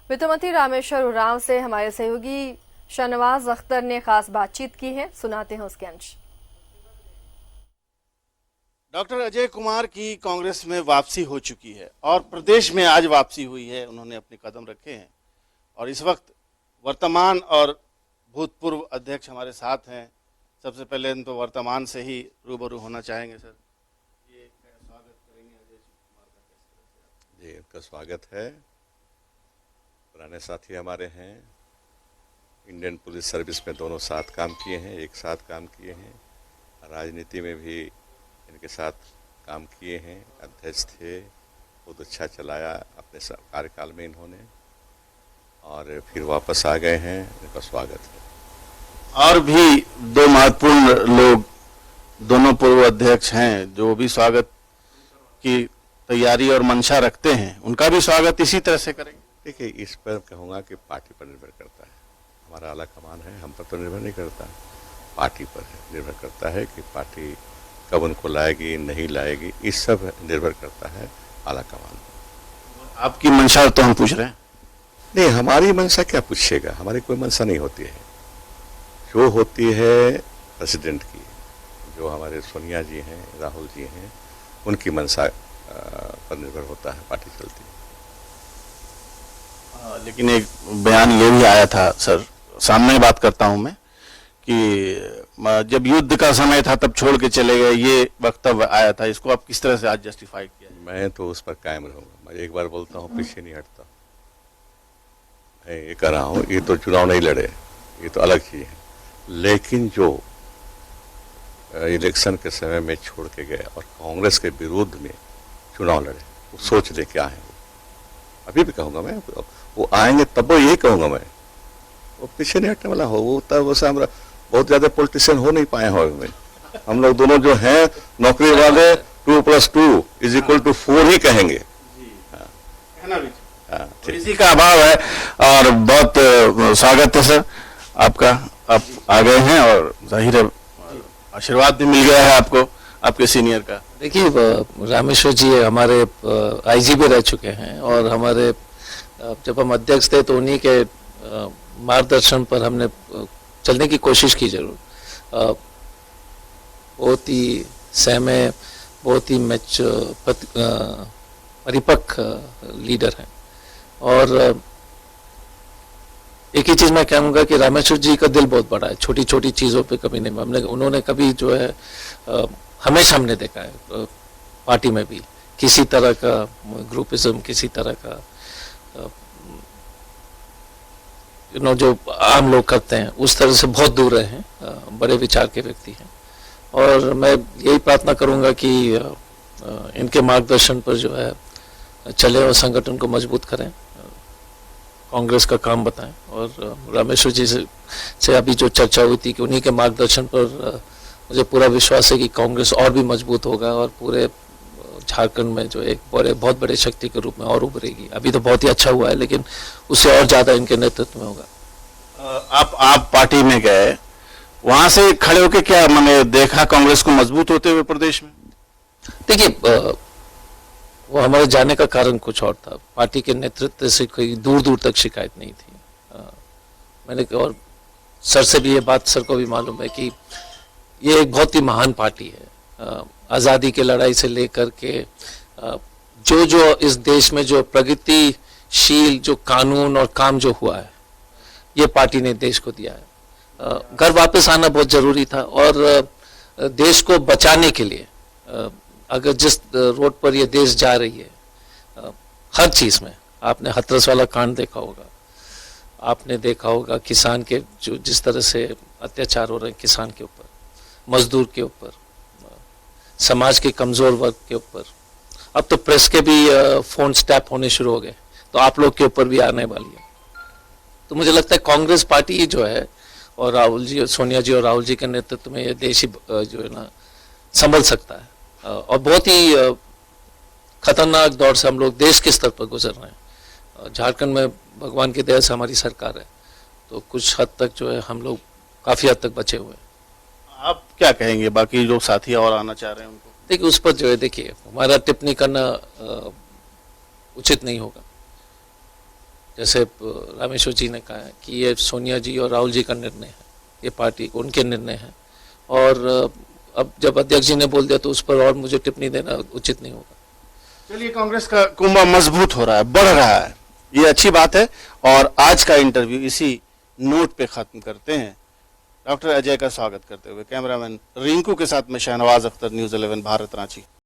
वित्त मंत्री रामेश्वर उरांव से हमारे सहयोगी शाहनवाज अख्तर ने खास बातचीत की है, सुनाते हैं उसके अंश। डॉक्टर अजय कुमार की कांग्रेस में वापसी हो चुकी है और प्रदेश में आज वापसी हुई है। उन्होंने अपने कदम रखे हैं और इस वक्त वर्तमान और भूतपूर्व अध्यक्ष हमारे साथ हैं। सबसे पहले हम तो वर्तमान से ही रूबरू होना चाहेंगे। सर, ये स्वागत करेंगे अजय कुमार का। जी, इनका स्वागत है। पुराने साथी हमारे हैं, इंडियन पुलिस सर्विस में दोनों साथ काम किए हैं, एक साथ काम किए हैं, राजनीति में भी इनके साथ काम किए हैं। अध्यक्ष थे, बहुत अच्छा चलाया अपने कार्यकाल में इन्होंने, और फिर वापस आ गए हैं। इनका स्वागत है। और भी दो महत्वपूर्ण लोग, दोनों पूर्व अध्यक्ष हैं, जो भी स्वागत की तैयारी और मंशा रखते हैं, उनका भी स्वागत इसी तरह से करेंगे। देखिए, इस पर कहूँगा कि पार्टी पर निर्भर करता है। हमारा आला कमान है, हम पर तो निर्भर नहीं करता, पार्टी पर निर्भर करता है कि पार्टी कब उनको लाएगी नहीं लाएगी, इस सब निर्भर करता है आला कमान। आपकी मंशा तो हम पूछ रहे हैं। नहीं, हमारी मंशा क्या पूछेगा, हमारी कोई मंशा नहीं होती है। जो होती है प्रेसिडेंट की, जो हमारे सोनिया जी हैं, राहुल जी हैं, उनकी मंशा पर निर्भर होता है, पार्टी चलती है। लेकिन एक बयान ये भी आया था सर, सामने बात करता हूं मैं, कि जब युद्ध का समय था तब छोड़ के चले गए, ये वक्तव्य आया था। इसको आप किस तरह से आज जस्टिफाई किया? मैं तो उस पर कायम रहूंगा। मैं एक बार बोलता हूँ, पीछे नहीं हटता। मैं ये कह रहा हूँ, ये तो चुनाव नहीं लड़े, ये तो अलग चीज है, लेकिन जो इलेक्शन के समय में छोड़ के गए और कांग्रेस के विरोध में चुनाव लड़े, वो सोच ले क्या है। अभी भी कहूँगा मैं, वो आएंगे तब वो यही कहूँगा मैं, वो पीछे नहीं हटने वाला हो। वो तब वैसे हम बहुत ज़्यादा पॉलिटिशियन हो नहीं पाए हैं। हम लोग दोनों जो हैं नौकरी वाले, 2 + 2 = 4 ही कहेंगे। इसी का अभाव है और बहुत स्वागत है सर आपका। आप आ गए हैं और जाहिर है आशीर्वाद भी मिल गया है आपको, आपके सीनियर का। देखिए, रामेश्वर जी हमारे आईजी भी रह चुके हैं, और हमारे जब हम अध्यक्ष थे तो उन्हीं के मार्गदर्शन पर हमने चलने की कोशिश की जरूर। बहुत ही सहमे, बहुत ही परिपक्व लीडर हैं। और एक ही चीज मैं कहूँगा कि रामेश्वर जी का दिल बहुत बड़ा है, छोटी छोटी चीज़ों पे कभी नहीं, उन्होंने कभी जो है हमेशा हमने देखा है पार्टी में भी किसी तरह का ग्रुपिज्म, किसी तरह का जो आम लोग करते हैं उस तरह से बहुत दूर रहे हैं। बड़े विचार के व्यक्ति हैं, और मैं यही प्रार्थना करूंगा कि इनके मार्गदर्शन पर जो है चले और संगठन को मजबूत करें, कांग्रेस का काम बताएं। और रामेश्वर जी से अभी जो चर्चा हुई थी कि उन्हीं के मार्गदर्शन पर मुझे पूरा विश्वास है कि कांग्रेस और भी मजबूत होगा और पूरे झारखंड में जो एक बहुत बड़े शक्ति के रूप में और उभरेगी। अभी तो बहुत ही अच्छा हुआ है, लेकिन उससे और ज्यादा इनके नेतृत्व में होगा। आप पार्टी में गए, वहां से खड़े होकर क्या मैंने देखा कांग्रेस को मजबूत होते हुए प्रदेश में? देखिए, वो हमारे जाने का कारण कुछ और था। पार्टी के नेतृत्व से कोई दूर दूर तक शिकायत नहीं थी। मैंने, और सर से भी ये बात सर को भी मालूम है कि ये एक बहुत ही महान पार्टी है। आज़ादी की लड़ाई से लेकर के जो इस देश में जो प्रगतिशील जो कानून और काम जो हुआ है, ये पार्टी ने देश को दिया है। घर वापस आना बहुत जरूरी था, और देश को बचाने के लिए अगर जिस रोड पर ये देश जा रही है, हर चीज में आपने हाथरस वाला कांड देखा होगा, आपने देखा होगा किसान के जो जिस तरह से अत्याचार हो रहे हैं किसान के ऊपर, मजदूर के ऊपर, समाज के कमजोर वर्ग के ऊपर। अब तो प्रेस के भी फोन टैप होने शुरू हो गए, तो आप लोग के ऊपर भी आने वाली है। तो मुझे लगता है कांग्रेस पार्टी जो है, और राहुल जी, सोनिया जी और राहुल जी के नेतृत्व में ये देश ही जो है ना संभल सकता है। और बहुत ही खतरनाक दौर से हम लोग देश के स्तर पर गुजर रहे हैं। झारखंड में भगवान की दया से हमारी सरकार है, तो कुछ हद तक जो है हम लोग काफी हद तक बचे हुए हैं। आप क्या कहेंगे बाकी जो साथी और आना चाह रहे हैं उनको? देखिए, उस पर जो है, देखिए हमारा टिप्पणी करना उचित नहीं होगा। जैसे रामेश्वर जी ने कहा है कि ये सोनिया जी और राहुल जी का निर्णय है, ये पार्टी उनके निर्णय है, और अब जब अध्यक्ष जी ने बोल दिया तो उस पर और मुझे टिप्पणी देना उचित नहीं होगा। चलिए, कांग्रेस का कुंभा मजबूत हो रहा है, बढ़ रहा है, ये अच्छी बात है। और आज का इंटरव्यू इसी नोट पे खत्म करते हैं। डॉक्टर अजय का स्वागत करते हुए कैमरामैन रिंकू के साथ में शहनवाज अख्तर, न्यूज़ 11 भारत, रांची।